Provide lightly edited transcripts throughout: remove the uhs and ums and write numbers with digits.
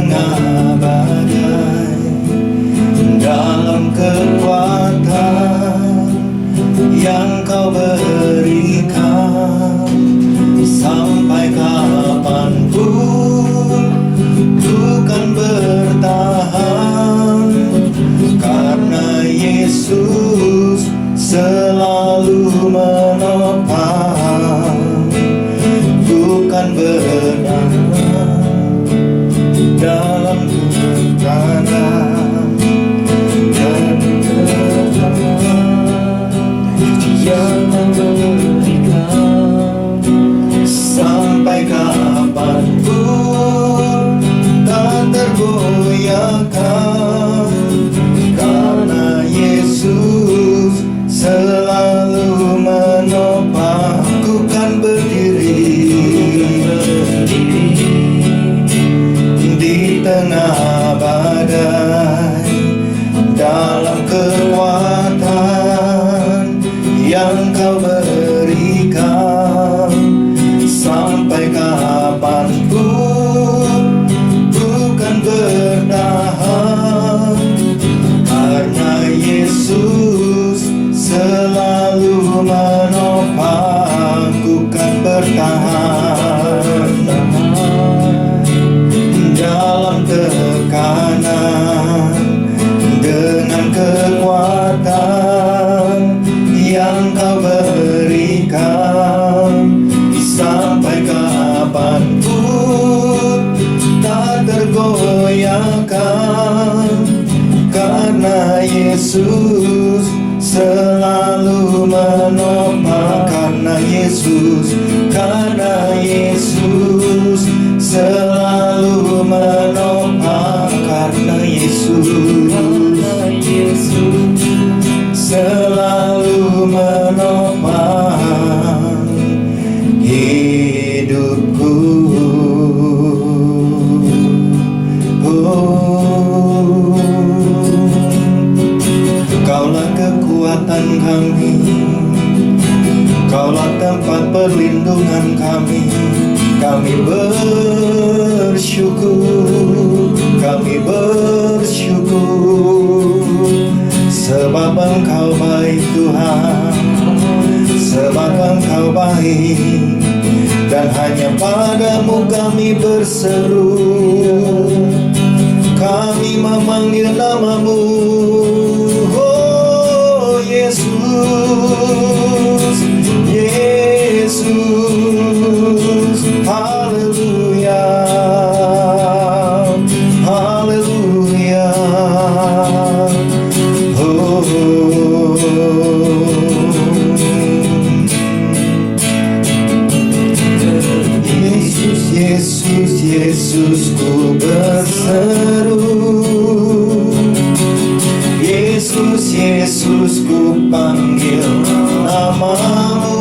tengah badai, dalam kekuatan yang Kau berikan, sampai kapanpun ku kan bertahan, karena Yesus selalu menopang. Bukan bertahan dalam tekanan dan yang memberikan, sampai kapanpun tak tergoyahkan, karena Yesus selalu menopang. Ku kan berdiri di tengah badai, dalam kekuatan yang Kau berikan, sampai kapanpun bukan bertahan, karena Yesus selalu menopang. Ku kan bertahan dalam tekanan, dengan kekuatan yang Kau berikan, sampai kapanpun tak tergoyahkan, karena Yesus selalu menopang. Karena Yesus selalu menopang. Karena Yesus selalu menopang hidupku. Kaulah kekuatan kami, Kaulah tempat perlindungan kami. Kami bersyukur, sebab Engkau baik Tuhan, sebab Engkau baik, dan hanya padamu kami berseru. Kami memanggil namamu, oh Yesus, Yesus, haleluya, haleluya, oh. Yesus, Yesus, Yesus, ku berseru. Yesus, Yesus, ku panggil namamu.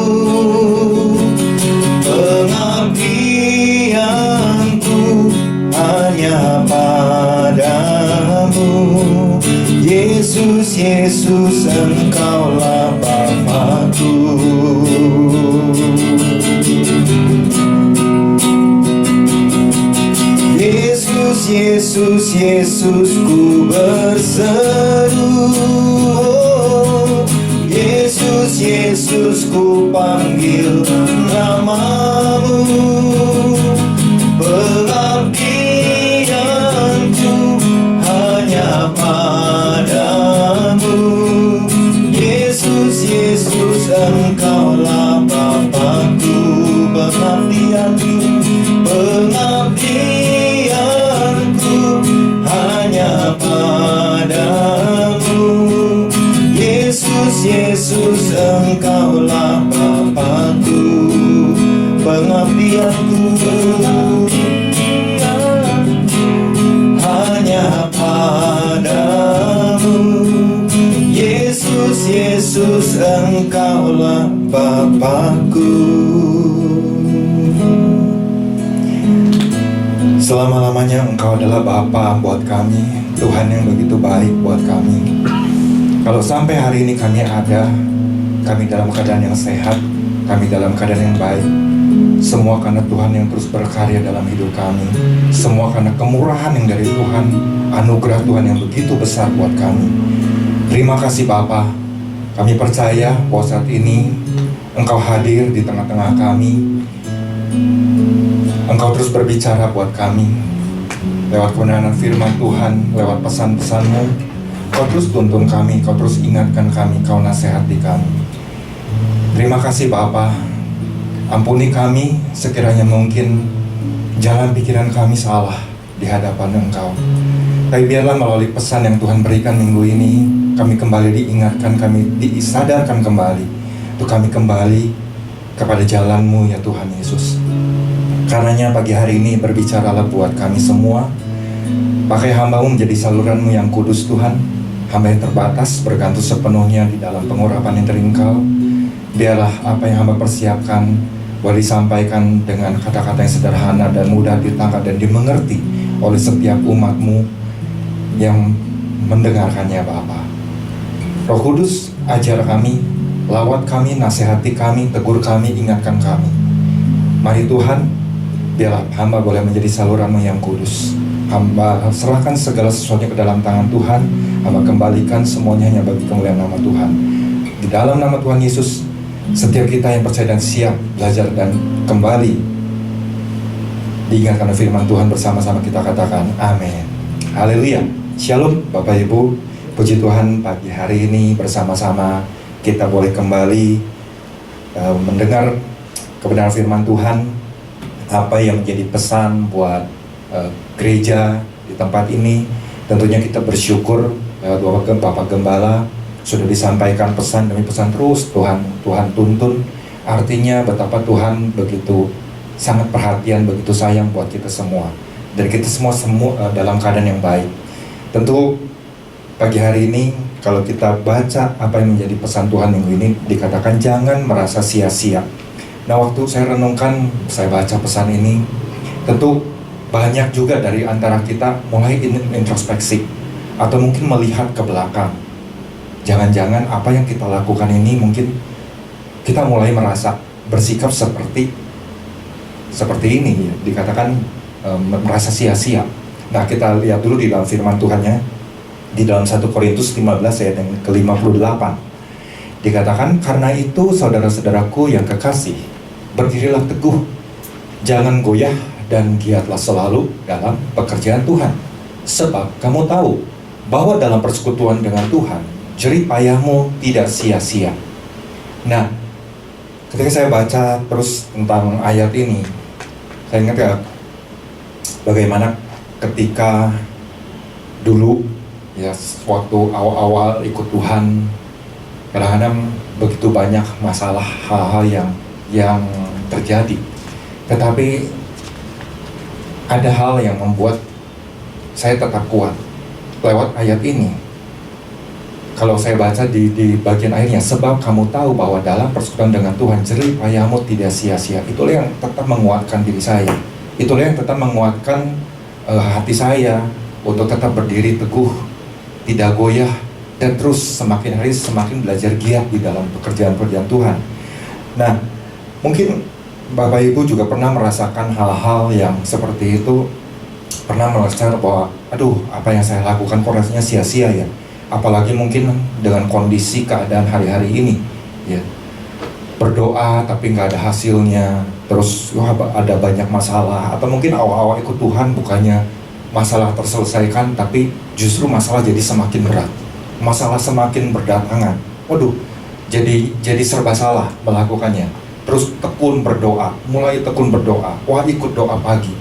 Pengabdianku hanya padamu. Yesus, Yesus, Engkaulah Bapa-Ku. Yesus, Yesus, Yesus, ku berseru. Yesus, Yesus, ku panggil namamu. Pengabdianku hanya padamu. Yesus, Yesus, Engkaulah Bapa-Ku. Pengabdianku, pengabdianku hanya padamu. Yesus, Yesus, Engkaulah Bapa-Ku. Pengabdianku hanya padamu. Yesus, Yesus, Engkaulah Bapa-Ku. Selama-lamanya Engkau adalah Bapa buat kami, Tuhan yang begitu baik buat kami. Kalau sampai hari ini kami ada, kami dalam keadaan yang sehat, kami dalam keadaan yang baik, Semua karena Tuhan yang terus berkarya dalam hidup kami. Semua karena kemurahan yang dari Tuhan, anugerah Tuhan yang begitu besar buat kami. Terima kasih Bapa. Kami percaya bahwa saat ini Engkau hadir di tengah-tengah kami. Engkau terus berbicara buat kami lewat kebenaran firman Tuhan, lewat pesan-pesan-Mu. Kau terus tuntun kami, Kau terus ingatkan kami, Kau nasihati kami. Terima kasih Bapa. Ampuni kami sekiranya mungkin jalan pikiran kami salah di hadapan Engkau. Tapi biarlah melalui pesan yang Tuhan berikan minggu ini, kami kembali diingatkan, kami disadarkan kembali untuk kami kembali kepada jalan-Mu ya Tuhan Yesus. Karenanya pagi hari ini berbicaralah buat kami semua. Pakai hamba-Mu menjadi saluran-Mu yang kudus Tuhan. Hamba yang terbatas bergantung sepenuhnya di dalam pengurapan yang dari Engkau. Biarlah apa yang hamba persiapkan boleh disampaikan dengan kata-kata yang sederhana dan mudah ditangkap dan dimengerti oleh setiap umat-Mu yang mendengarkannya Bapa. Roh Kudus, ajar kami, lawat kami, nasihati kami, tegur kami, ingatkan kami. Mari Tuhan, biarlah hamba boleh menjadi saluran-Mu yang kudus. Hamba serahkan segala sesuatunya ke dalam tangan Tuhan. Hamba kembalikan semuanya hanya bagi kemuliaan nama Tuhan. Di dalam nama Tuhan Yesus, setiap kita yang percaya dan siap belajar dan kembali diingatkan firman Tuhan bersama-sama kita katakan amin. Haleluya. Shalom Bapak Ibu. Puji Tuhan pagi hari ini bersama-sama kita boleh kembali mendengar kebenaran firman Tuhan. Apa yang menjadi pesan buat gereja di tempat ini. Tentunya kita bersyukur Bapak Gembala sudah disampaikan pesan demi pesan terus Tuhan tuntun. Artinya betapa Tuhan begitu sangat perhatian, begitu sayang buat kita semua. Dan kita semua dalam keadaan yang baik. Tentu pagi hari ini kalau kita baca apa yang menjadi pesan Tuhan minggu ini, dikatakan jangan merasa sia-sia. Nah waktu saya renungkan, saya baca pesan ini, tentu banyak juga dari antara kita mulai introspeksi atau mungkin melihat ke belakang. Jangan-jangan apa yang kita lakukan ini mungkin kita mulai merasa bersikap seperti ini ya. Dikatakan merasa sia-sia. Nah kita lihat dulu di dalam firman Tuhannya di dalam 1 Korintus 15 ayat yang ke-58. Dikatakan karena itu saudara-saudaraku yang kekasih, berdirilah teguh, jangan goyah dan giatlah selalu dalam pekerjaan Tuhan. Sebab kamu tahu bahwa dalam persekutuan dengan Tuhan jerih payahmu tidak sia-sia. Nah, ketika saya baca terus tentang ayat ini, saya ingat ya bagaimana ketika dulu ya waktu awal-awal ikut Tuhan, kadang-kadang begitu banyak masalah, hal-hal yang terjadi. Tetapi ada hal yang membuat saya tetap kuat lewat ayat ini. Kalau saya baca di bagian akhirnya, sebab kamu tahu bahwa dalam persekutuan dengan Tuhan jerih payahmu tidak sia-sia. Itulah yang tetap menguatkan diri saya. Itulah yang tetap menguatkan hati saya untuk tetap berdiri teguh, tidak goyah, dan terus semakin hari semakin belajar giat di dalam pekerjaan-pekerjaan Tuhan. Nah, mungkin Bapak Ibu juga pernah merasakan hal-hal yang seperti itu, pernah merasakan bahwa aduh, apa yang saya lakukan kok rasanya sia-sia ya. Apalagi mungkin dengan kondisi keadaan hari-hari ini ya. Berdoa tapi nggak ada hasilnya, terus ada banyak masalah. Atau mungkin awal-awal ikut Tuhan bukannya masalah terselesaikan, tapi justru masalah jadi semakin berat, masalah semakin berdatangan. Waduh, jadi serba salah melakukannya. Terus tekun berdoa, mulai tekun berdoa. Wah, ikut doa pagi,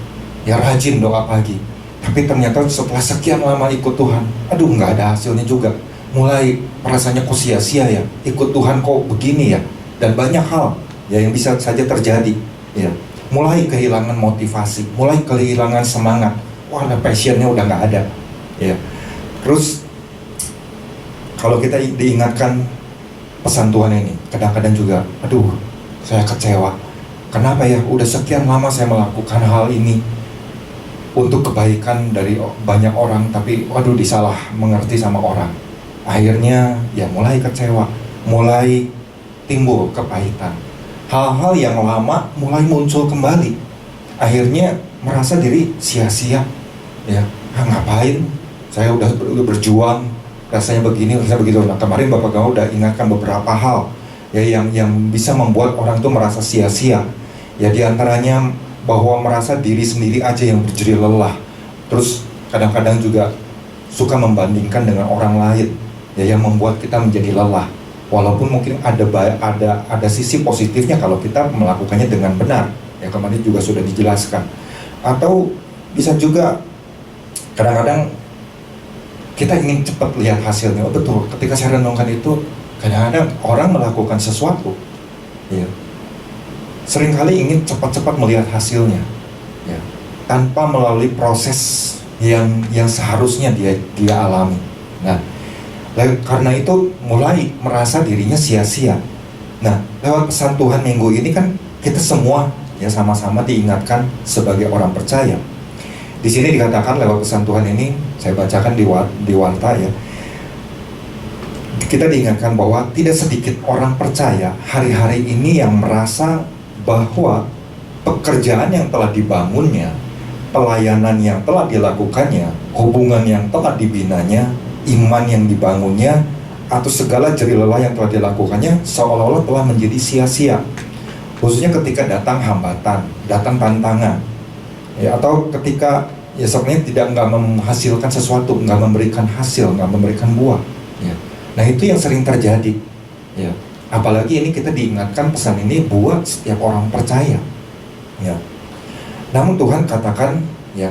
ya rajin doa pagi. Tapi ternyata setelah sekian lama ikut Tuhan, aduh nggak ada hasilnya juga. Mulai rasanya kok sia-sia ya, ikut Tuhan kok begini ya. Dan banyak hal ya yang bisa saja terjadi ya. Mulai kehilangan motivasi, mulai kehilangan semangat. Wah, passionnya udah nggak ada ya. Terus kalau kita diingatkan pesan Tuhan ini, kadang-kadang juga aduh saya kecewa. Kenapa ya udah sekian lama saya melakukan hal ini untuk kebaikan dari banyak orang, tapi waduh disalah mengerti sama orang. Akhirnya ya mulai kecewa, mulai timbul kepahitan. hal-hal yang lama mulai muncul kembali. Akhirnya merasa diri sia-sia, ya, ngapain? Saya udah berjuang, rasanya begini, rasanya begitu. Nah, kemarin Bapak Gama udah ingatkan beberapa hal, ya, yang bisa membuat orang itu merasa sia-sia. Ya, diantaranya bahwa merasa diri sendiri aja yang berjeri lelah. Terus kadang-kadang juga suka membandingkan dengan orang lain, ya, yang membuat kita menjadi lelah. Walaupun mungkin ada sisi positifnya kalau kita melakukannya dengan benar, ya, kemarin juga sudah dijelaskan. Atau bisa juga kadang-kadang kita ingin cepat lihat hasilnya. Oh, betul, ketika saya renungkan itu, kadang-kadang orang melakukan sesuatu, ya, seringkali ingin cepat-cepat melihat hasilnya, ya, tanpa melalui proses yang seharusnya dia alami. Nah, karena itu mulai merasa dirinya sia-sia. Nah, lewat pesan Tuhan minggu ini kan kita semua, ya, sama-sama diingatkan sebagai orang percaya. Di sini dikatakan lewat pesan Tuhan ini, saya bacakan di warta, ya. Kita diingatkan bahwa tidak sedikit orang percaya hari-hari ini yang merasa bahwa pekerjaan yang telah dibangunnya, pelayanan yang telah dilakukannya, hubungan yang telah dibinanya, iman yang dibangunnya, atau segala jerih lelah yang telah dilakukannya seolah-olah telah menjadi sia-sia. Khususnya ketika datang hambatan, datang tantangan, ya, atau ketika, ya, sebenarnya nggak menghasilkan sesuatu, nggak memberikan hasil, nggak memberikan buah, ya. Nah, itu yang sering terjadi, ya. Apalagi ini kita diingatkan pesan ini buat setiap orang percaya, ya. Namun Tuhan katakan, ya,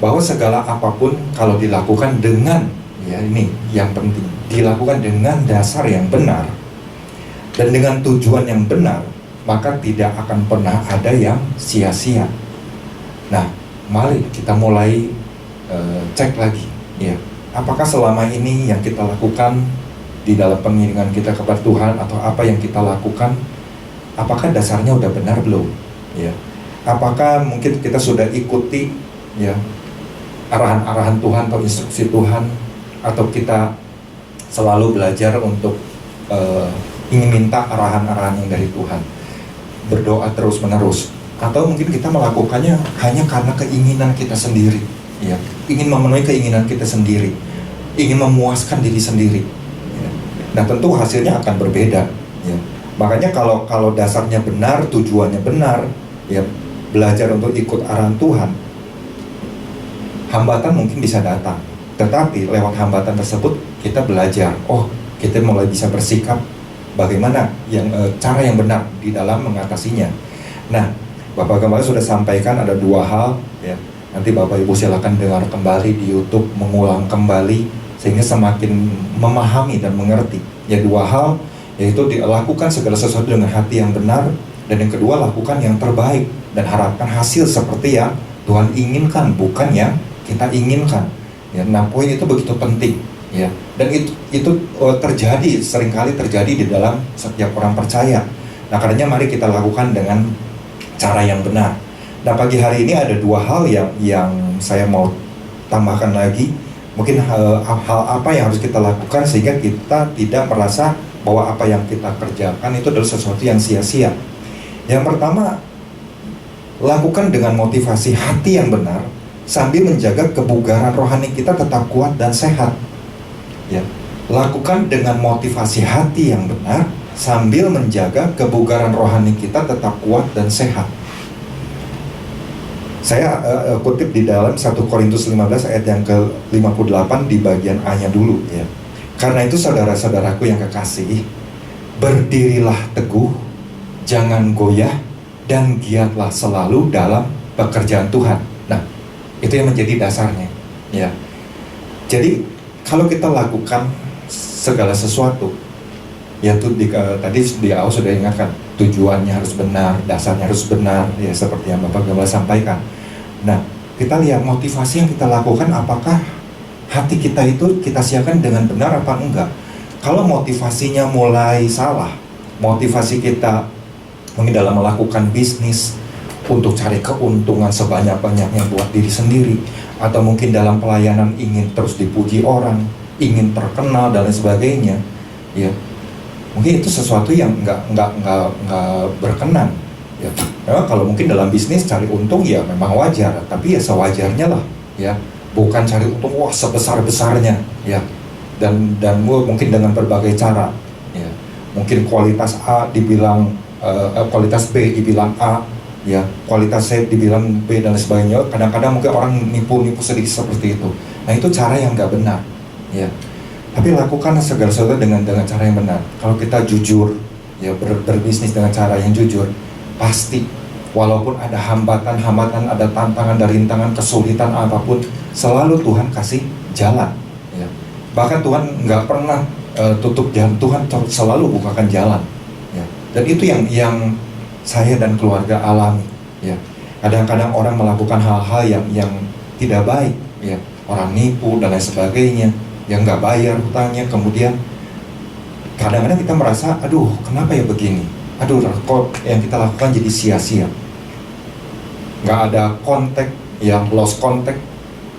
bahwa segala apapun kalau dilakukan dengan, ya, ini yang penting, dilakukan dengan dasar yang benar dan dengan tujuan yang benar, maka tidak akan pernah ada yang sia-sia. Nah, mari kita mulai cek lagi, ya, apakah selama ini yang kita lakukan di dalam pengiringan kita kepada Tuhan, atau apa yang kita lakukan, apakah dasarnya udah benar belum, ya? Apakah mungkin kita sudah ikuti, ya, arahan-arahan Tuhan atau instruksi Tuhan, atau kita selalu belajar untuk ingin minta arahan-arahan yang dari Tuhan, berdoa terus-menerus, atau mungkin kita melakukannya hanya karena keinginan kita sendiri, ya, ingin memenuhi keinginan kita sendiri, ingin memuaskan diri sendiri, ya. Nah, tentu hasilnya akan berbeda, ya. Makanya kalau dasarnya benar, tujuannya benar, ya, belajar untuk ikut arahan Tuhan, hambatan mungkin bisa datang, tetapi lewat hambatan tersebut kita belajar, oh, kita mulai bisa bersikap bagaimana cara yang benar di dalam mengatasinya. Nah, Bapak Gembala sudah sampaikan ada dua hal, ya. Nanti Bapak Ibu silakan dengar kembali di YouTube, mengulang kembali sehingga semakin memahami dan mengerti. Ya, dua hal, yaitu dilakukan segala sesuatu dengan hati yang benar, dan yang kedua lakukan yang terbaik dan harapkan hasil seperti yang Tuhan inginkan, bukan yang kita inginkan. Ya, nah, poin itu begitu penting, ya. Dan itu terjadi, seringkali terjadi di dalam setiap orang percaya. Nah, karenanya mari kita lakukan dengan cara yang benar. Nah, pagi hari ini ada dua hal yang saya mau tambahkan lagi. Mungkin hal apa yang harus kita lakukan sehingga kita tidak merasa bahwa apa yang kita kerjakan itu adalah sesuatu yang sia-sia. Yang pertama, lakukan dengan motivasi hati yang benar sambil menjaga kebugaran rohani kita tetap kuat dan sehat. Ya, lakukan dengan motivasi hati yang benar sambil menjaga kebugaran rohani kita tetap kuat dan sehat. Saya kutip di dalam 1 Korintus 15 ayat yang ke-58 di bagian A-nya dulu, ya. Karena itu saudara-saudaraku yang kekasih, berdirilah teguh, jangan goyah, dan giatlah selalu dalam pekerjaan Tuhan. Nah, itu yang menjadi dasarnya, ya. Jadi kalau kita lakukan segala sesuatu, ya, tadi di awal sudah ingatkan, tujuannya harus benar, dasarnya harus benar, ya, seperti yang Bapak Gembala sampaikan. Nah, kita lihat motivasi yang kita lakukan, apakah hati kita itu kita siapkan dengan benar apa enggak. Kalau motivasinya mulai salah, motivasi kita mungkin dalam melakukan bisnis untuk cari keuntungan sebanyak-banyaknya buat diri sendiri, atau mungkin dalam pelayanan ingin terus dipuji orang, ingin terkenal dan lain sebagainya, ya. mungkin itu sesuatu yang nggak berkenan. Ya, kalau mungkin dalam bisnis cari untung ya memang wajar, tapi ya sewajarnya lah, ya, bukan cari untung wah sebesar-besarnya, ya, dan mungkin dengan berbagai cara, ya, mungkin kualitas A dibilang kualitas B dibilang A, ya, kualitas C dibilang B dan sebagainya. Kadang-kadang mungkin orang nipu sedikit seperti itu. Nah itu cara yang nggak benar, ya. Tapi lakukan segala sesuatu dengan cara yang benar. Kalau kita jujur, ya, berbisnis dengan cara yang jujur, pasti walaupun ada hambatan, ada tantangan, ada rintangan, kesulitan apapun, selalu Tuhan kasih jalan, ya. Bahkan Tuhan nggak pernah tutup jalan, Tuhan selalu bukakan jalan, ya. Dan itu yang saya dan keluarga alami, ya. Kadang-kadang orang melakukan hal-hal yang tidak baik, ya, orang nipu dan lain sebagainya, yang nggak bayar hutangnya, kemudian kadang-kadang kita merasa, aduh kenapa ya begini, aduh kok yang kita lakukan jadi sia-sia, nggak ada kontak, yang lost contact,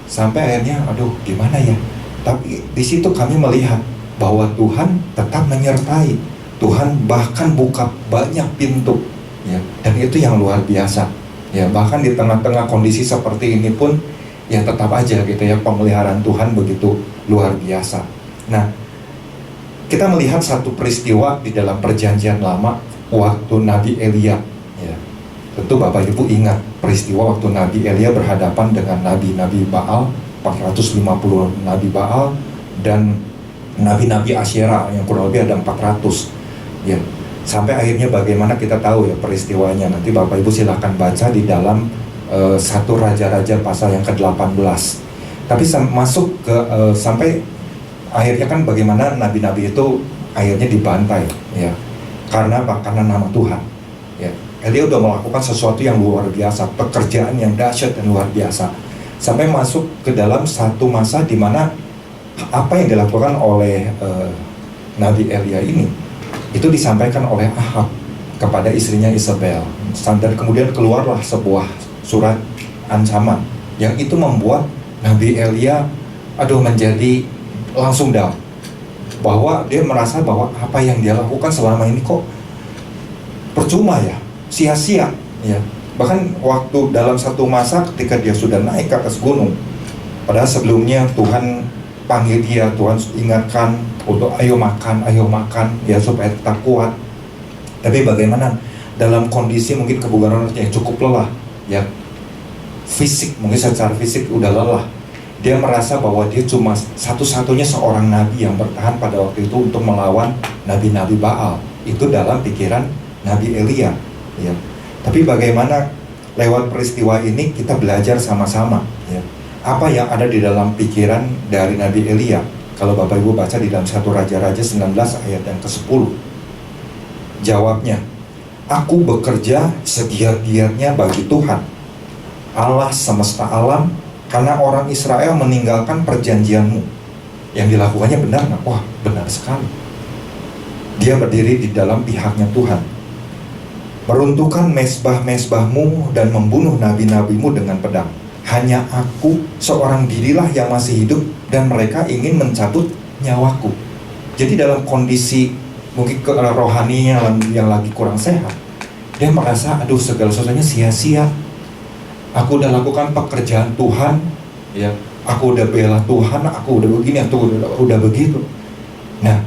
sampai akhirnya aduh gimana ya. Tapi di situ kami melihat bahwa Tuhan tetap menyertai, Tuhan bahkan buka banyak pintu, ya, dan itu yang luar biasa, ya. Bahkan di tengah-tengah kondisi seperti ini pun, ya tetap aja gitu ya, pemeliharaan Tuhan begitu luar biasa. Nah, kita melihat satu peristiwa di dalam perjanjian lama waktu Nabi Elia, ya. Tentu Bapak Ibu ingat peristiwa waktu Nabi Elia berhadapan dengan nabi-nabi Baal, 450 nabi Baal dan nabi-nabi Asyera yang kurang lebih ada 400, ya. Sampai akhirnya bagaimana kita tahu ya peristiwanya. Nanti Bapak Ibu silahkan baca di dalam 1 Raja-Raja pasal yang ke-18. Tapi masuk ke sampai akhirnya kan bagaimana nabi-nabi itu akhirnya dibantai, ya. Karena nama Tuhan, ya. Elia udah melakukan sesuatu yang luar biasa, pekerjaan yang dahsyat dan luar biasa. Sampai masuk ke dalam satu masa di mana apa yang dilakukan oleh Nabi Elia ini itu disampaikan oleh Ahab kepada istrinya Isabel. Dan kemudian keluarlah sebuah surat ancaman yang itu membuat Nabi Elia menjadi langsung down, bahwa dia merasa bahwa apa yang dia lakukan selama ini kok percuma ya, sia-sia, ya. Bahkan waktu dalam satu masa ketika dia sudah naik ke atas gunung, padahal sebelumnya Tuhan panggil dia, Tuhan ingatkan untuk ayo makan, ya, supaya tetap kuat. Tapi bagaimana dalam kondisi mungkin kebugaran yang cukup lelah, ya, fisik, mungkin secara fisik udah lelah, dia merasa bahwa dia cuma satu-satunya seorang nabi yang bertahan pada waktu itu untuk melawan nabi-nabi Baal. Itu dalam pikiran Nabi Elia, ya. Tapi bagaimana lewat peristiwa ini kita belajar sama-sama, ya, apa yang ada di dalam pikiran dari Nabi Elia. Kalau Bapak Ibu baca di dalam 1 Raja-Raja 19 ayat yang ke-10, jawabnya, aku bekerja segiat-giatnya bagi Tuhan Allah semesta alam, karena orang Israel meninggalkan perjanjianmu. Yang dilakukannya benar nggak? Wah, benar sekali. Dia berdiri di dalam pihaknya Tuhan, meruntuhkan mezbah-mezbahmu dan membunuh nabi-nabimu dengan pedang. Hanya aku seorang dirilah yang masih hidup, dan mereka ingin mencabut nyawaku. Jadi dalam kondisi mungkin rohaninya yang lagi kurang sehat, dia merasa aduh segala sesuatunya sia-sia. Aku udah lakukan pekerjaan Tuhan, ya. Aku udah bela Tuhan, aku udah begini, aku udah begitu. Nah,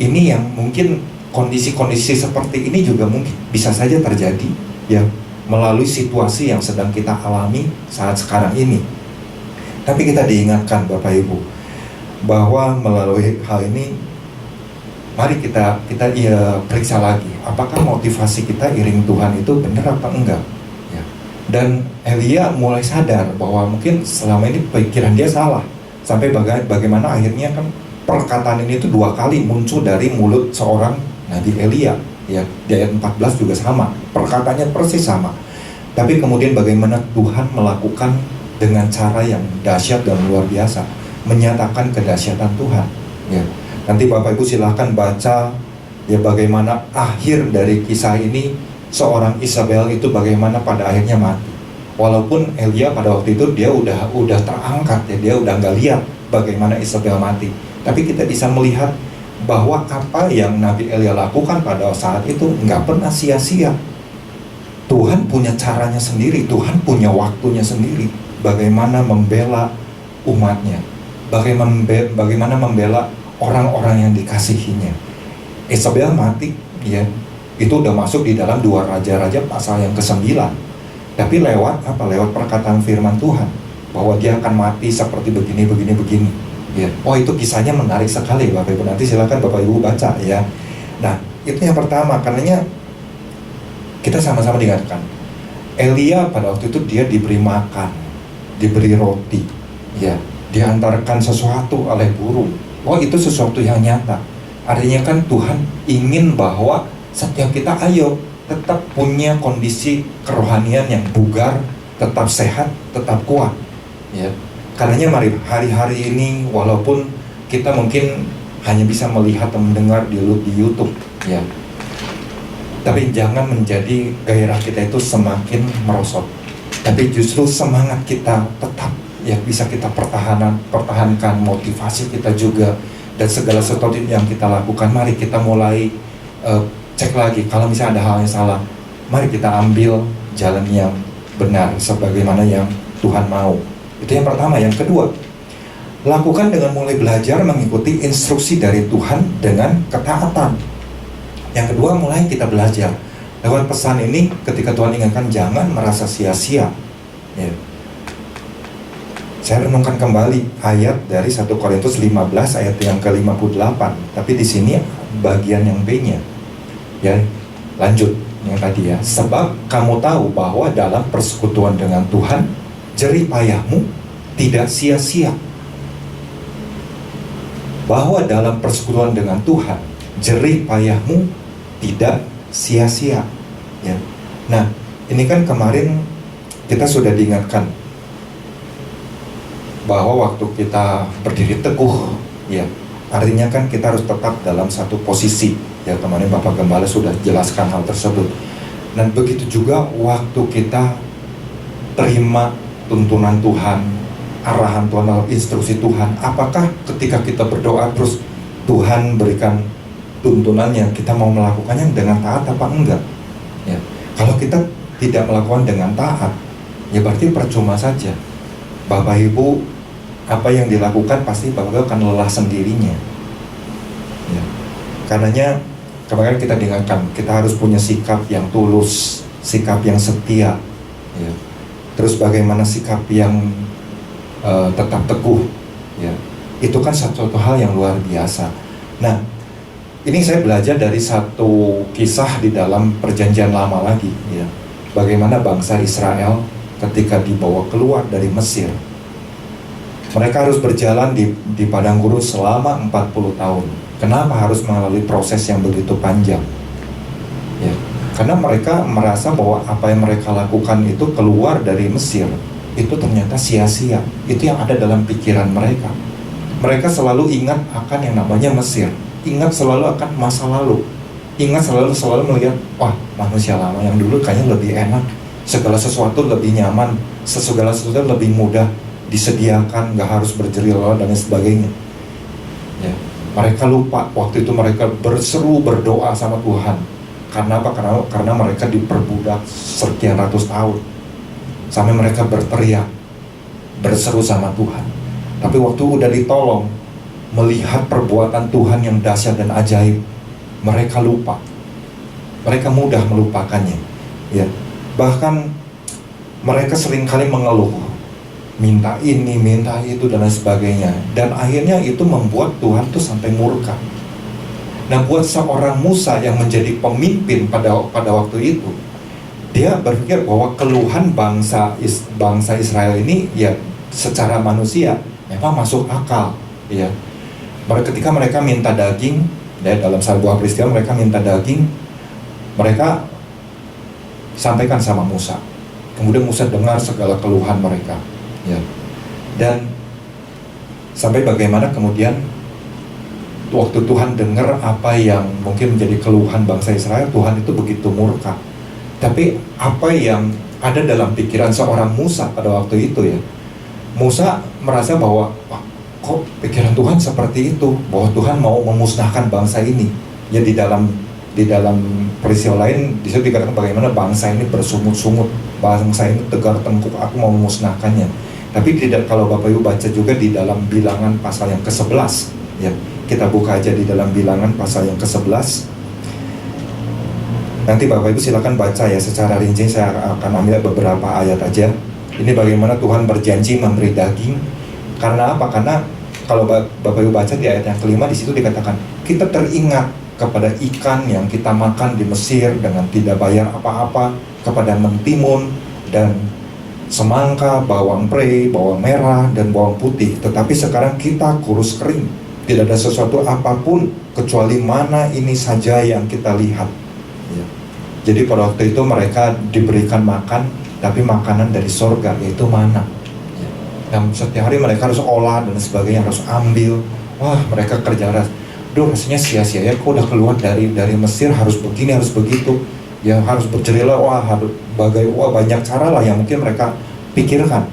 ini yang mungkin kondisi-kondisi seperti ini juga mungkin bisa saja terjadi, ya, melalui situasi yang sedang kita alami saat sekarang ini. Tapi kita diingatkan Bapak Ibu bahwa melalui hal ini, mari kita periksa lagi, apakah motivasi kita iring Tuhan itu benar apa enggak. Dan Elia mulai sadar bahwa mungkin selama ini pikiran dia salah. Sampai bagaimana akhirnya kan perkataan ini itu 2 kali muncul dari mulut seorang Nabi Elia, ya. Di ayat 14 juga sama, perkataannya persis sama. Tapi kemudian bagaimana Tuhan melakukan dengan cara yang dahsyat dan luar biasa, menyatakan kedahsyatan Tuhan, ya. Nanti Bapak Ibu silahkan baca, ya, bagaimana akhir dari kisah ini. Seorang Isabel itu bagaimana pada akhirnya mati. Walaupun Elia pada waktu itu dia udah terangkat, ya, dia udah nggak lihat bagaimana Isabel mati. Tapi kita bisa melihat bahwa apa yang Nabi Elia lakukan pada saat itu nggak pernah sia-sia. Tuhan punya caranya sendiri, Tuhan punya waktunya sendiri. Bagaimana membela umatnya, bagaimana membela orang-orang yang dikasihinya. Isabel mati, ya, itu udah masuk di dalam 2 Raja-Raja pasal yang ke-9. Tapi lewat apa? Lewat perkataan firman Tuhan bahwa dia akan mati seperti begini. Ya. Oh, itu kisahnya menarik sekali Bapak Ibu. Nanti silakan Bapak Ibu baca ya. Nah, itu yang pertama. Karenanya kita sama-sama diingatkan. Elia pada waktu itu dia diberi makan, diberi roti, ya, diantarkan sesuatu oleh burung. Oh, itu sesuatu yang nyata. Artinya kan Tuhan ingin bahwa setiap kita ayo tetap punya kondisi kerohanian yang bugar, tetap sehat, tetap kuat, ya. Karenanya mari hari-hari ini walaupun kita mungkin hanya bisa melihat dan mendengar di YouTube, ya, tapi jangan menjadi gairah kita itu semakin merosot. Tapi justru semangat kita tetap ya bisa kita pertahankan, motivasi kita juga, dan segala sesuatu yang kita lakukan. Mari kita mulai cek lagi, kalau misalnya ada hal yang salah, mari kita ambil jalan yang benar sebagaimana yang Tuhan mau. Itu yang pertama. Yang kedua, lakukan dengan mulai belajar mengikuti instruksi dari Tuhan dengan ketaatan. Yang kedua, mulai kita belajar lewat pesan ini. Ketika Tuhan ingatkan jangan merasa sia-sia, ya. Saya renungkan kembali ayat dari 1 Korintus 15 ayat yang ke-58. Tapi di sini bagian yang B-nya, ya, lanjut yang tadi ya. Sebab kamu tahu bahwa dalam persekutuan dengan Tuhan jerih payahmu tidak sia-sia. Bahwa dalam persekutuan dengan Tuhan jerih payahmu tidak sia-sia, ya. Nah, ini kan kemarin kita sudah diingatkan bahwa waktu kita berdiri teguh, ya, artinya kan kita harus tetap dalam satu posisi, ya. Kemarin Bapak Gembala sudah jelaskan hal tersebut. Dan begitu juga waktu kita terima tuntunan Tuhan, arahan Tuhan, instruksi Tuhan. Apakah ketika kita berdoa terus Tuhan berikan tuntunannya, kita mau melakukannya dengan taat apa enggak? Ya. Kalau kita tidak melakukan dengan taat, ya berarti percuma saja. Bapak Ibu, apa yang dilakukan pasti Bapak Ibu akan lelah sendirinya, ya. Karenanya kemarin kita diingatkan, kita harus punya sikap yang tulus, sikap yang setia, ya. Terus bagaimana sikap yang tetap teguh, ya. Itu kan satu hal yang luar biasa. Nah, ini saya belajar dari satu kisah di dalam perjanjian lama lagi, ya. Bagaimana bangsa Israel ketika dibawa keluar dari Mesir, mereka harus berjalan di padang gurun selama 40 tahun. Kenapa harus melalui proses yang begitu panjang? Ya, karena mereka merasa bahwa apa yang mereka lakukan itu keluar dari Mesir itu ternyata sia-sia. Itu yang ada dalam pikiran mereka. Mereka selalu ingat akan yang namanya Mesir, ingat selalu akan masa lalu, ingat selalu melihat, wah, manusia lama yang dulu kayaknya lebih enak, segala sesuatu lebih nyaman, segala sesuatu lebih mudah disediakan, nggak harus berjeril dan lain sebagainya, ya. Mereka lupa waktu itu mereka berseru berdoa sama Tuhan. Karena apa? Karena mereka diperbudak sekian ratus tahun, sampai mereka berteriak, berseru sama Tuhan. Tapi waktu udah ditolong, melihat perbuatan Tuhan yang dahsyat dan ajaib, mereka lupa. Mereka mudah melupakannya, ya. Bahkan mereka seringkali mengeluh, minta ini, minta itu, dan lain sebagainya. Dan akhirnya itu membuat Tuhan tuh sampai murka. Nah, buat seorang Musa yang menjadi pemimpin pada waktu itu, dia berpikir bahwa keluhan bangsa Israel ini ya secara manusia memang masuk akal, ya. Ketika mereka minta daging, ya, dalam sebuah peristiwa mereka minta daging, mereka sampaikan sama Musa. Kemudian Musa dengar segala keluhan mereka, ya. Dan sampai bagaimana kemudian waktu Tuhan dengar apa yang mungkin menjadi keluhan bangsa Israel, Tuhan itu begitu murka. Tapi apa yang ada dalam pikiran seorang Musa pada waktu itu, ya, Musa merasa bahwa, wah, kok pikiran Tuhan seperti itu, bahwa Tuhan mau memusnahkan bangsa ini. Ya di dalam peristiwa lain di situ dikatakan bagaimana bangsa ini bersungut-sungut, bangsa ini tegar tengkuk, aku mau memusnahkannya. Tapi tidak, kalau Bapak Ibu baca juga di dalam Bilangan pasal yang ke-11, ya kita buka aja di dalam Bilangan pasal yang ke-11. Nanti Bapak Ibu silakan baca ya secara rinci, saya akan ambil beberapa ayat aja. Ini bagaimana Tuhan berjanji memberi daging. Karena apa? Karena kalau Bapak Ibu baca di ayat yang kelima, di situ dikatakan kita teringat kepada ikan yang kita makan di Mesir dengan tidak bayar apa-apa, kepada mentimun dan semangka, bawang pre, bawang merah, dan bawang putih. Tetapi sekarang kita kurus kering, tidak ada sesuatu apapun kecuali mana ini saja yang kita lihat. Ya. Jadi pada waktu itu mereka diberikan makan, tapi makanan dari sorga, yaitu mana. Ya. Dan setiap hari mereka harus olah dan sebagainya, harus ambil. Wah, mereka kerja keras. Duh, rasanya sia-sia ya, kok udah keluar dari Mesir harus begini, harus begitu. Ya harus bercerita, wah banyak cara lah yang mungkin mereka pikirkan.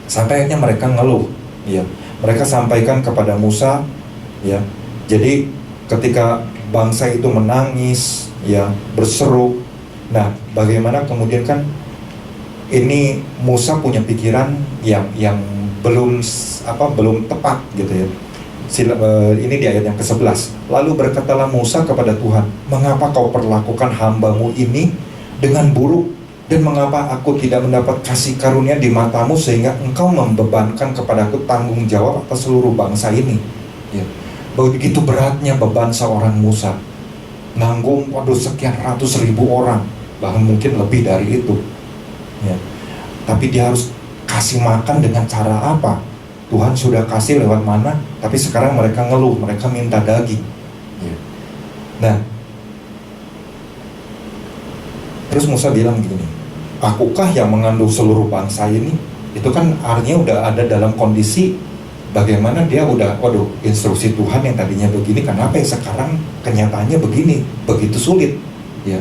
Sampai akhirnya mereka ngeluh, ya. Mereka sampaikan kepada Musa, ya. Jadi ketika bangsa itu menangis, ya, berseru. Nah, bagaimana kemudian kan ini Musa punya pikiran yang belum tepat gitu ya. Ini di ayat yang ke-11. Lalu berkatalah Musa kepada Tuhan, mengapa kau perlakukan hambamu ini dengan buruk, dan mengapa aku tidak mendapat kasih karunia di matamu sehingga engkau membebankan kepadaku tanggung jawab atas seluruh bangsa ini. Ya. Begitu beratnya beban seorang Musa, nanggung sekian ratus ribu orang, bahkan mungkin lebih dari itu. Ya. Tapi dia harus kasih makan dengan cara apa? Tuhan sudah kasih lewat mana, tapi sekarang mereka ngeluh, mereka minta daging. Ya. Nah, terus Musa bilang gini, akukah yang mengandung seluruh bangsa ini? Itu kan artinya udah ada dalam kondisi bagaimana dia udah, instruksi Tuhan yang tadinya begini, kenapa ya sekarang kenyataannya begini, begitu sulit. Ya.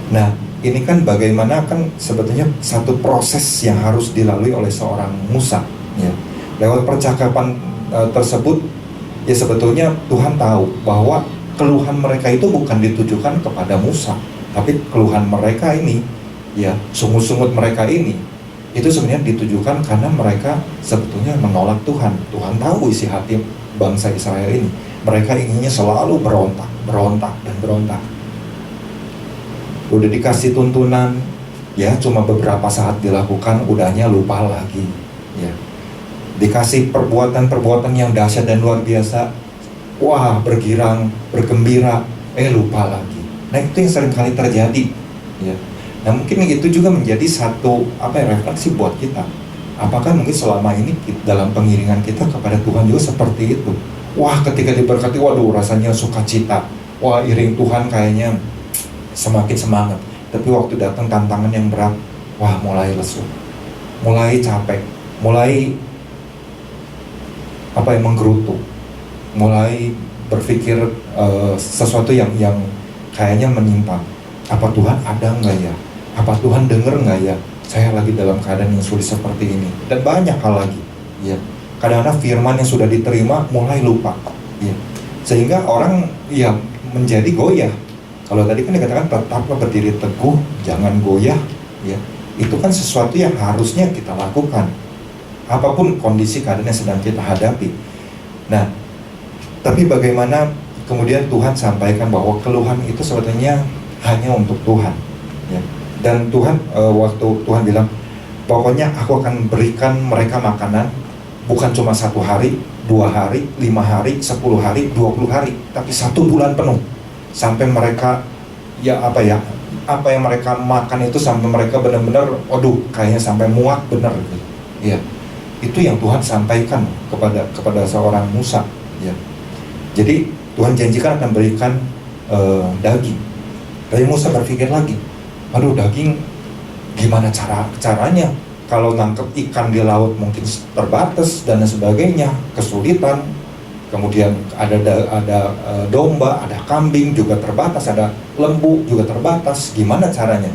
Nah, ini kan bagaimana kan sebetulnya satu proses yang harus dilalui oleh seorang Musa. Ya. Lewat percakapan tersebut, ya sebetulnya Tuhan tahu bahwa keluhan mereka itu bukan ditujukan kepada Musa, tapi keluhan mereka ini, ya sungut-sungut mereka ini, itu sebenarnya ditujukan karena mereka sebetulnya menolak Tuhan. Tuhan tahu isi hati bangsa Israel ini. Mereka inginnya selalu berontak dan berontak. Udah dikasih tuntunan, ya cuma beberapa saat dilakukan, udahnya lupa lagi. Ya. Dikasih perbuatan-perbuatan yang dahsyat dan luar biasa, wah bergirang, bergembira, lupa lagi. Nah itu yang seringkali terjadi, ya. Nah mungkin itu juga menjadi satu refleksi buat kita. Apakah mungkin selama ini dalam pengiringan kita kepada Tuhan juga seperti itu? Wah ketika diberkati, rasanya sukacita. Wah iring Tuhan kayaknya semakin semangat. Tapi waktu datang tantangan yang berat, wah mulai lesu, mulai capek, mulai menggerutu, mulai berpikir sesuatu yang kayaknya menyimpang. Apa Tuhan ada nggak ya? Apa Tuhan dengar nggak ya? Saya lagi dalam keadaan yang sulit seperti ini, dan banyak hal lagi. Ya, kadang-kadang firman yang sudah diterima mulai lupa. Ya, sehingga orang menjadi goyah. Kalau tadi kan dikatakan tetaplah berdiri teguh, jangan goyah. Ya, itu kan sesuatu yang harusnya kita lakukan. Apapun kondisi keadaan yang sedang kita hadapi. Nah, tapi bagaimana kemudian Tuhan sampaikan bahwa keluhan itu sebetulnya hanya untuk Tuhan. Ya. Dan Tuhan, waktu Tuhan bilang, pokoknya aku akan berikan mereka makanan, bukan cuma 1 hari, 2 hari, 5 hari, 10 hari, 20 hari, tapi 1 bulan penuh. Sampai mereka, apa yang mereka makan itu sampai mereka benar-benar, kayaknya sampai muak benar. Ya. Itu yang Tuhan sampaikan kepada seorang Musa, ya. Jadi Tuhan janjikan akan berikan daging. Tapi Musa berpikir lagi, daging gimana caranya? Kalau nangkep ikan di laut mungkin terbatas dan sebagainya, kesulitan. Kemudian ada domba, ada kambing juga terbatas, ada lembu juga terbatas. Gimana caranya?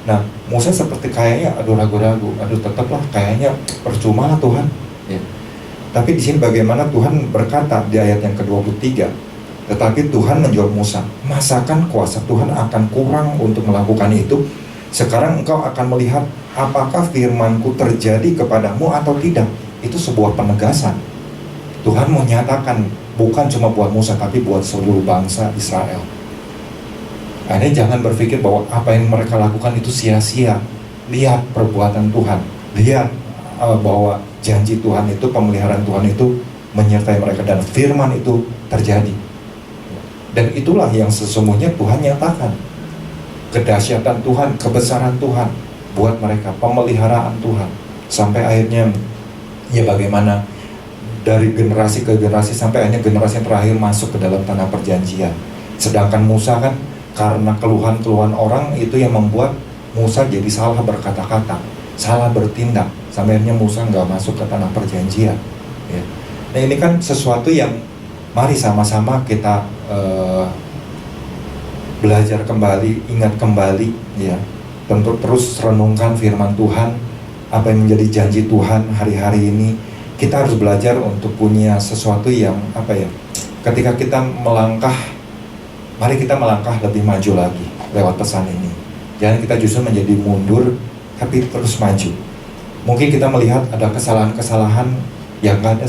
Nah, Musa seperti kayaknya ragu-ragu, tetaplah kayaknya percuma lah Tuhan. Ya. Tapi di sini bagaimana Tuhan berkata di ayat yang ke-23, tetapi Tuhan menjawab Musa, masakan kuasa Tuhan akan kurang untuk melakukan itu? Sekarang engkau akan melihat apakah firmanku terjadi kepadamu atau tidak. Itu sebuah penegasan. Tuhan mau nyatakan bukan cuma buat Musa, tapi buat seluruh bangsa Israel. Ini jangan berpikir bahwa apa yang mereka lakukan itu sia-sia. Lihat perbuatan Tuhan, lihat bahwa janji Tuhan itu, pemeliharaan Tuhan itu menyertai mereka, dan firman itu terjadi. Dan itulah yang sesungguhnya Tuhan nyatakan, kedahsyatan Tuhan, kebesaran Tuhan buat mereka, pemeliharaan Tuhan. Sampai akhirnya ya bagaimana dari generasi ke generasi sampai akhirnya generasi yang terakhir masuk ke dalam tanah perjanjian. Sedangkan Musa kan karena keluhan-keluhan orang itu yang membuat Musa jadi salah berkata-kata, salah bertindak, sampai akhirnya Musa nggak masuk ke tanah perjanjian ya. Nah ini kan sesuatu yang mari sama-sama kita belajar kembali, ingat kembali ya. Tentu terus renungkan firman Tuhan, apa yang menjadi janji Tuhan hari-hari ini. Kita harus belajar untuk punya sesuatu yang apa ya, ketika kita melangkah, mari kita melangkah lebih maju lagi lewat pesan ini. Jangan kita justru menjadi mundur, tapi terus maju. Mungkin kita melihat ada kesalahan-kesalahan yang ada,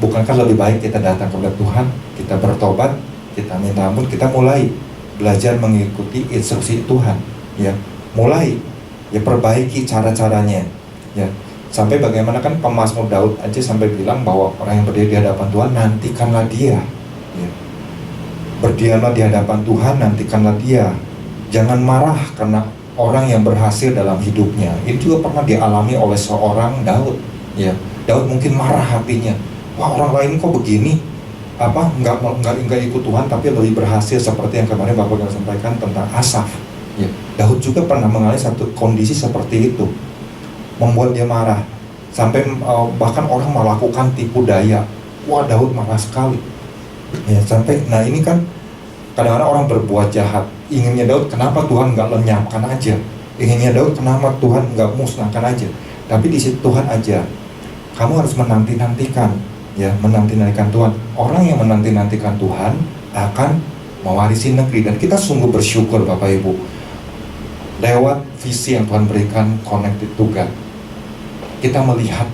bukankah lebih baik kita datang kepada Tuhan, kita bertobat, kita minta ampun, kita mulai belajar mengikuti instruksi Tuhan ya, mulai ya perbaiki cara-caranya ya. Sampai bagaimana kan pemazmur Daud aja sampai bilang bahwa orang yang berdiri di hadapan Tuhan, nantikanlah dia ya. Berdiamlah di hadapan Tuhan, nantikanlah dia. Jangan marah karena orang yang berhasil dalam hidupnya. Ini juga pernah dialami oleh seorang Daud ya. Daud mungkin marah hatinya, wah orang lain kok begini, apa nggak ikut Tuhan tapi lebih berhasil, seperti yang kemarin Bapak sampaikan tentang Asaf ya. Daud juga pernah mengalami satu kondisi seperti itu, membuat dia marah sampai bahkan orang melakukan tipu daya. Wah Daud marah sekali ya, sampai nah ini kan kadang-kadang orang berbuat jahat, inginnya Daud kenapa Tuhan nggak lenyapkan aja, inginnya Daud kenapa Tuhan nggak musnahkan aja. Tapi di situ Tuhan aja, kamu harus menanti-nantikan ya, menanti-nantikan Tuhan. Orang yang menanti-nantikan Tuhan akan mewarisi negeri. Dan kita sungguh bersyukur Bapak Ibu, lewat visi yang Tuhan berikan, Connected to God, kita melihat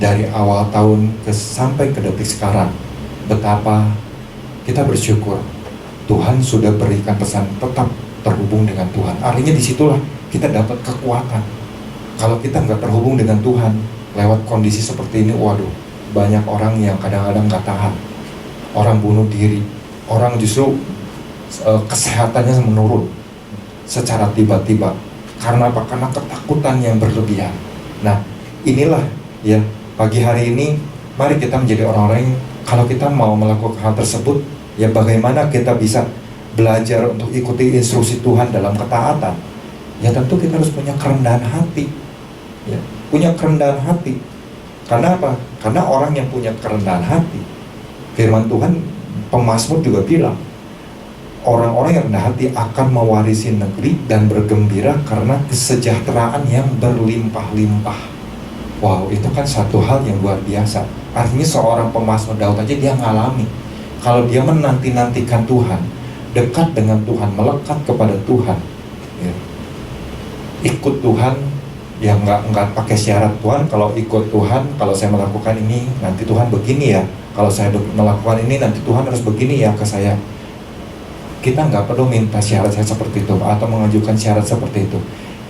dari awal tahun sampai ke detik sekarang, betapa kita bersyukur Tuhan sudah berikan pesan tetap terhubung dengan Tuhan. Artinya disitulah kita dapat kekuatan. Kalau kita nggak terhubung dengan Tuhan lewat kondisi seperti ini, waduh, banyak orang yang kadang-kadang nggak tahan, orang bunuh diri, orang justru kesehatannya menurun secara tiba-tiba. Karena apa? Karena ketakutan yang berlebihan. Nah, inilah ya, pagi hari ini mari kita menjadi orang-orang yang kalau kita mau melakukan hal tersebut, ya bagaimana kita bisa belajar untuk ikuti instruksi Tuhan dalam ketaatan. Ya tentu kita harus punya kerendahan hati ya, punya kerendahan hati. Karena apa? Karena orang yang punya kerendahan hati, firman Tuhan, pemazmur juga bilang, orang-orang yang rendah hati akan mewarisi negeri dan bergembira karena kesejahteraan yang berlimpah-limpah. Wow, itu kan satu hal yang luar biasa. Artinya seorang pemazmur Daud aja dia ngalami, kalau dia menanti-nantikan Tuhan, dekat dengan Tuhan, melekat kepada Tuhan ya, ikut Tuhan, ya nggak pakai syarat, Tuhan kalau ikut Tuhan, kalau saya melakukan ini nanti Tuhan begini ya, kalau saya melakukan ini nanti Tuhan harus begini ya ke saya. Kita nggak perlu minta syarat-syarat seperti itu atau mengajukan syarat seperti itu.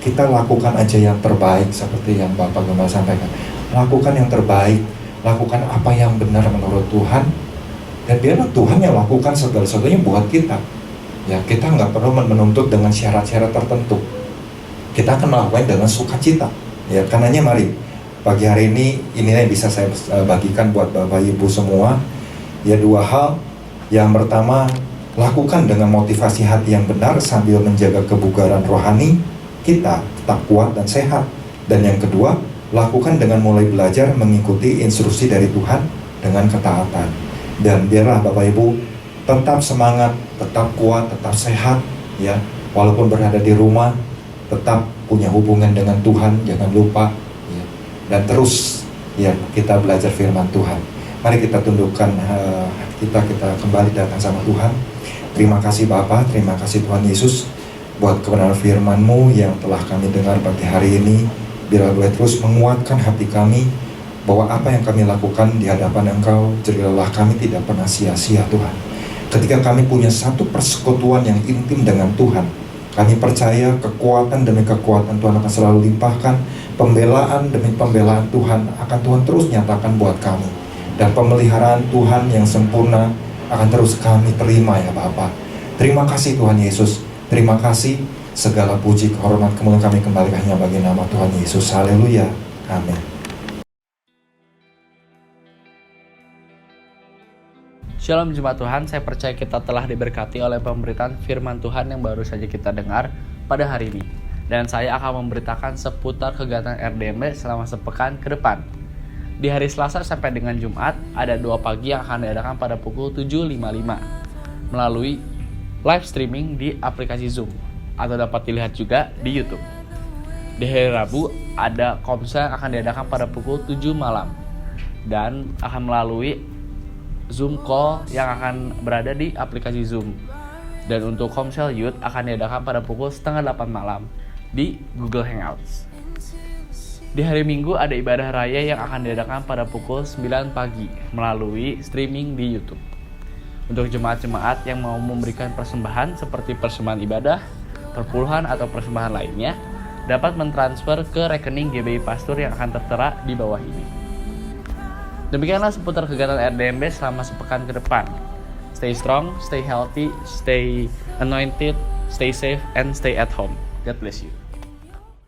Kita lakukan aja yang terbaik seperti yang Bapak Gembala sampaikan. Lakukan yang terbaik, lakukan apa yang benar menurut Tuhan, dan biarlah Tuhan yang lakukan segala-sesuatunya buat kita ya. Kita nggak perlu menuntut dengan syarat-syarat tertentu. Kita akan melakukan dengan sukacita ya. Karenanya mari pagi hari ini yang bisa saya bagikan buat Bapak Ibu semua ya, dua hal. Yang pertama, lakukan dengan motivasi hati yang benar sambil menjaga kebugaran rohani kita tetap kuat dan sehat. Dan yang kedua, lakukan dengan mulai belajar mengikuti instruksi dari Tuhan dengan ketaatan. Dan biarlah Bapak Ibu tetap semangat, tetap kuat, tetap sehat ya. Walaupun berada di rumah, tetap punya hubungan dengan Tuhan, jangan lupa ya. Dan terus Ya, kita belajar firman Tuhan. Mari kita tundukkan kita kembali datang sama Tuhan. Terima kasih Bapa, terima kasih Tuhan Yesus buat kebenaran firman-Mu yang telah kami dengar pagi hari ini. Biarlah boleh terus menguatkan hati kami bahwa apa yang kami lakukan di hadapan Engkau, jadilah kami tidak pernah sia-sia Tuhan. Ketika kami punya satu persekutuan yang intim dengan Tuhan, kami percaya kekuatan demi kekuatan Tuhan akan selalu limpahkan, pembelaan demi pembelaan Tuhan akan Tuhan terus nyatakan buat kami. Dan pemeliharaan Tuhan yang sempurna akan terus kami terima ya Bapa. Terima kasih Tuhan Yesus, terima kasih, segala puji, kehormat, kemuliaan kami kembali hanya bagi nama Tuhan Yesus. Haleluya, amin. Shalom Jemaat Tuhan, saya percaya kita telah diberkati oleh pemberitaan firman Tuhan yang baru saja kita dengar pada hari ini. Dan saya akan memberitakan seputar kegiatan RDMB selama sepekan ke depan. Di hari Selasa sampai dengan Jumat, ada 2 pagi yang akan diadakan pada pukul 7.55 melalui live streaming di aplikasi Zoom, atau dapat dilihat juga di YouTube. Di hari Rabu, ada komsel yang akan diadakan pada pukul 7 malam dan akan melalui Zoom call yang akan berada di aplikasi Zoom. Dan untuk komsel youth akan diadakan pada pukul 7:30 malam di Google Hangouts. Di hari Minggu ada ibadah raya yang akan diadakan pada pukul 9 pagi melalui streaming di YouTube. Untuk jemaat-jemaat yang mau memberikan persembahan seperti persembahan ibadah, perpuluhan atau persembahan lainnya, dapat mentransfer ke rekening GBI Pastur yang akan tertera di bawah ini. Demikianlah seputar kegiatan RDMB selama sepekan ke depan. Stay strong, stay healthy, stay anointed, stay safe, and stay at home. God bless you.